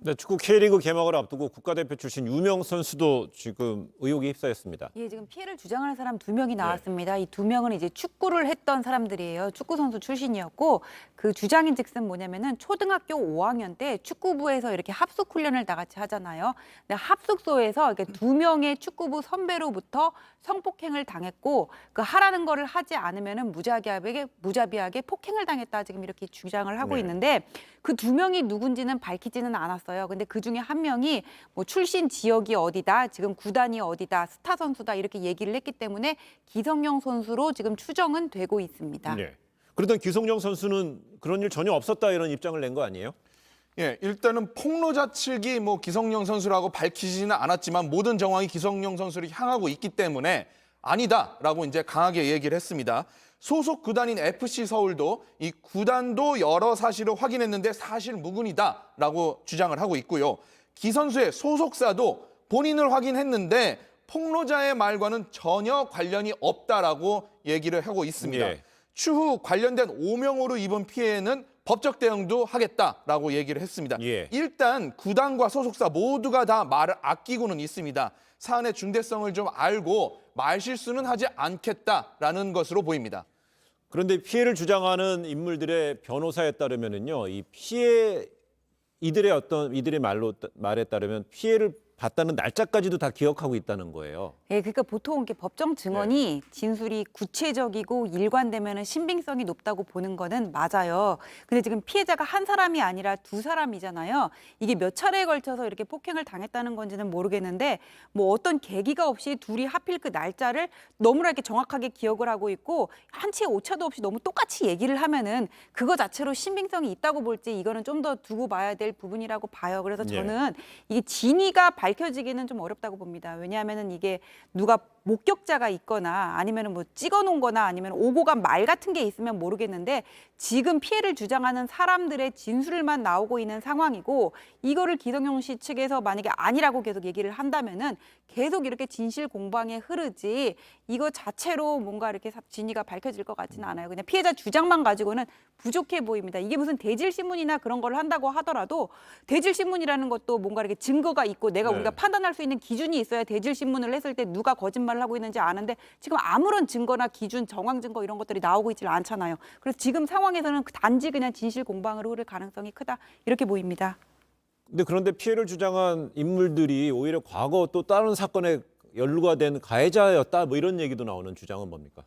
네, 축구 K리그 개막을 앞두고 국가대표 출신 유명 선수도 지금 의혹에 휩싸였습니다. 예, 지금 피해를 주장하는 사람 2명이 나왔습니다. 이 2명은 이제 축구를 했던 사람들이에요. 축구 선수 출신이었고 그 주장인즉슨 뭐냐면은 초등학교 5학년 때 축구부에서 이렇게 합숙 훈련을 다 같이 하잖아요. 근데 합숙소에서 이렇게 2명의 축구부 선배로부터 성폭행을 당했고 그 하라는 거를 하지 않으면은 무자비하게 폭행을 당했다 지금 이렇게 주장을 하고 있는데 그 2명이 누군지는 밝히지는 않았어요. 근데 그 중에 한 명이 뭐 출신 지역이 어디다, 지금 구단이 어디다, 스타 선수다 이렇게 얘기를 했기 때문에 기성용 선수로 지금 추정은 되고 있습니다. 네. 그러던 기성용 선수는 그런 일 전혀 없었다 이런 입장을 낸 거 아니에요? 예, 일단은 폭로자 측이 뭐 기성용 선수라고 밝히지는 않았지만 모든 정황이 기성용 선수를 향하고 있기 때문에 아니다라고 이제 강하게 얘기를 했습니다. 소속 구단인 FC 서울도 이 구단도 여러 사실을 확인했는데 사실 무근이다라고 주장을 하고 있고요. 기 선수의 소속사도 본인을 확인했는데 폭로자의 말과는 전혀 관련이 없다라고 얘기를 하고 있습니다. 예. 추후 관련된 오명으로 입은 피해는 법적 대응도 하겠다라고 얘기를 했습니다. 예. 일단 구단과 소속사 모두가 다 말을 아끼고는 있습니다. 사안의 중대성을 좀 알고 말실수는 하지 않겠다라는 것으로 보입니다. 그런데 피해를 주장하는 인물들의 변호사에 따르면은요, 이 피해 이들의 말에 따르면 피해를 봤다는 날짜까지도 다 기억하고 있다는 거예요. 예, 그러니까 보통 이렇게 법정 증언이 진술이 구체적이고 일관되면은 신빙성이 높다고 보는 거는 맞아요. 근데 지금 피해자가 한 사람이 아니라 2사람이잖아요. 이게 몇 차례에 걸쳐서 이렇게 폭행을 당했다는 건지는 모르겠는데 뭐 어떤 계기가 없이 둘이 하필 그 날짜를 너무나 이렇게 정확하게 기억을 하고 있고 한치의 오차도 없이 너무 똑같이 얘기를 하면은 그거 자체로 신빙성이 있다고 볼지 이거는 좀 더 두고 봐야 될 부분이라고 봐요. 그래서 저는 이게 진위가 밝혀지기는 좀 어렵다고 봅니다. 왜냐하면은 이게 누가 목격자가 있거나 아니면은 뭐 찍어놓은 거나 아니면 오고 간 말 같은 게 있으면 모르겠는데 지금 피해를 주장하는 사람들의 진술만 나오고 있는 상황이고 이거를 기성용 씨 측에서 만약에 아니라고 계속 얘기를 한다면은 계속 이렇게 진실 공방에 흐르지 이거 자체로 뭔가 이렇게 진위가 밝혀질 것 같지는 않아요. 그냥 피해자 주장만 가지고는 부족해 보입니다. 이게 무슨 대질신문이나 그런 걸 한다고 하더라도 대질신문이라는 것도 뭔가 이렇게 증거가 있고 내가 우리가 판단할 수 있는 기준이 있어야 대질신문을 했을 때 누가 거짓말을 하고 있는지 아는데 지금 아무런 증거나 기준, 정황 증거 이런 것들이 나오고 있질 않잖아요. 그래서 지금 상황에서는 단지 그냥 진실 공방으로 흐를 가능성이 크다 이렇게 보입니다. 그런데 피해를 주장한 인물들이 오히려 과거 또 다른 사건에 연루가 된 가해자였다 뭐 이런 얘기도 나오는 주장은 뭡니까?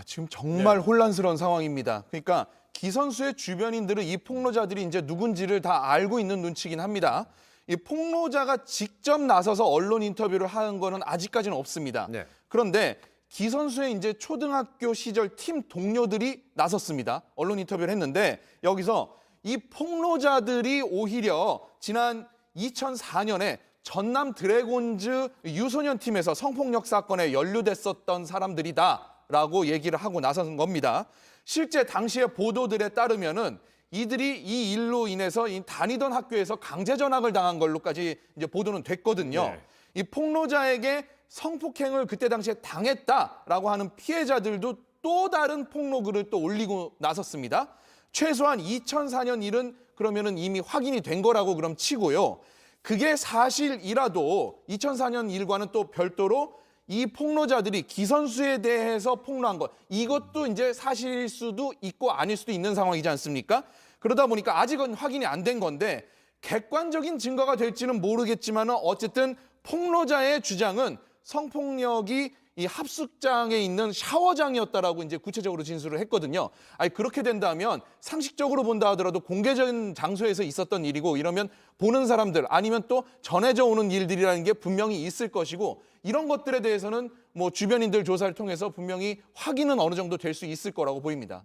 지금 정말 혼란스러운 상황입니다. 그러니까 기 선수의 주변인들은 이 폭로자들이 이제 누군지를 다 알고 있는 눈치긴 합니다. 이 폭로자가 직접 나서서 언론 인터뷰를 하는 거는 아직까지는 없습니다. 네. 그런데 기 선수의 이제 초등학교 시절 팀 동료들이 나섰습니다. 언론 인터뷰를 했는데 여기서 이 폭로자들이 오히려 지난 2004년에 전남 드래곤즈 유소년 팀에서 성폭력 사건에 연루됐었던 사람들이다라고 얘기를 하고 나선 겁니다. 실제 당시의 보도들에 따르면은 이들이 이 일로 인해서 다니던 학교에서 강제 전학을 당한 걸로까지 이제 보도는 됐거든요. 네. 이 폭로자에게 성폭행을 그때 당시에 당했다라고 하는 피해자들도 또 다른 폭로글을 또 올리고 나섰습니다. 최소한 2004년 일은 그러면은 이미 확인이 된 거라고 그럼 치고요. 그게 사실이라도 2004년 일과는 또 별도로 이 폭로자들이 기 선수에 대해서 폭로한 것 이것도 이제 사실일 수도 있고 아닐 수도 있는 상황이지 않습니까? 그러다 보니까 아직은 확인이 안 된 건데 객관적인 증거가 될지는 모르겠지만 어쨌든 폭로자의 주장은 성폭력이 이 합숙장에 있는 샤워장이었다라고 이제 구체적으로 진술을 했거든요. 그렇게 된다면 상식적으로 본다 하더라도 공개적인 장소에서 있었던 일이고 이러면 보는 사람들 아니면 또 전해져 오는 일들이라는 게 분명히 있을 것이고 이런 것들에 대해서는 뭐 주변인들 조사를 통해서 분명히 확인은 어느 정도 될 수 있을 거라고 보입니다.